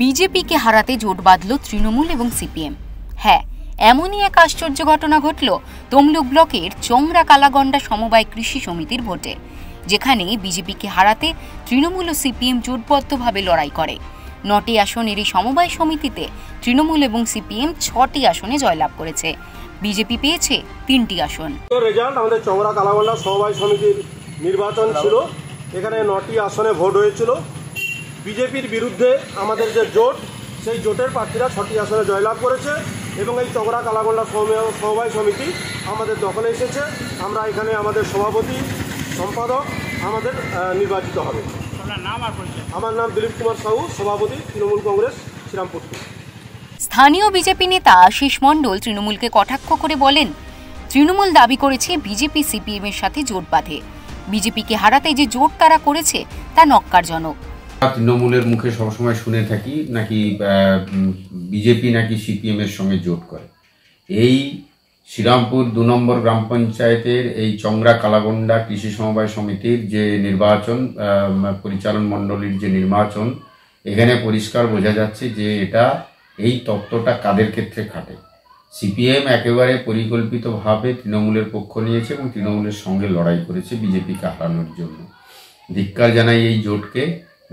বিজেপিকে হারাতে জোট বাঁধল তৃণমূল এবং সিপিএম। হ্যাঁ, এমনই এক আশ্চর্য ঘটনা ঘটল তমলুক ব্লকের চংরা কালাগন্ডা সমবায় কৃষি সমিতির ভোটে, যেখানে বিজেপিকে হারাতে তৃণমূল ও সিপিএম জোটবদ্ধভাবে লড়াই করে। ৯টি আসনের এই সমবায় সমিতিতে তৃণমূল এবং সিপিএম ৬টি আসনে জয়লাভ করেছে। বিজেপি পেয়েছে ৩টি আসন। রেজাল্ট আমাদের চংরা কালাগন্ডা সমবায় সমিতির নির্বাচন ছিল। এখানে ৯টি আসনে ভোট হয়েছিল। বিজেপির বিরুদ্ধে আমাদের যে জোট, সেই জোটের প্রার্থীরা ৬টি আসনে জয়লাভ করেছে এবং এই চংরা কালাগন্ডা সমবায় সমিতি আমাদের দখলে এসেছে। আমরা এখানে আমাদের সভাপতি সম্পাদক আমাদের নির্বাচিত হবে। আমার নাম দিলীপ কুমার সাহু, সভাপতি তৃণমূল কংগ্রেস শ্রীরামপুর। স্থানীয় বিজেপি নেতা আশিস মণ্ডল তৃণমূলকে কটাক্ষ করে বলেন, তৃণমূল দাবি করেছে বিজেপি সিপিএম এর সাথে জোট বাঁধে। বিজেপিকে হারাতে যে জোট তারা করেছে তা নক্কারজনক। তৃণমূলের মুখে সবসময় শুনে থাকি নাকি বিজেপি নাকি সিপিএম এর সঙ্গে জোট করে। এই শ্রীরামপুর ২ নম্বর গ্রাম পঞ্চায়েতের এই চংরা কালাগন্ডা কৃষি সমবায় সমিতির যে নির্বাচন, পরিচালন মণ্ডলীর যে নির্বাচন, এখানে পরিষ্কার বোঝা যাচ্ছে যে এটা এই তত্ত্বটা কাদের ক্ষেত্রে খাটে। সিপিএম একেবারে পরিকল্পিতভাবে তৃণমূলের পক্ষ নিয়েছে এবং তৃণমূলের সঙ্গে লড়াই করেছে বিজেপিকে হারানোর জন্য। ধিক্কার জানাই এই জোটকে,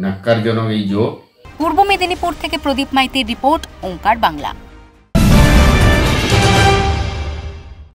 ন্যাক্কারজনক এই জোট। পূর্ব মেদিনীপুর থেকে প্রদীপ মাইতির রিপোর্ট, ওঙ্কার বাংলা।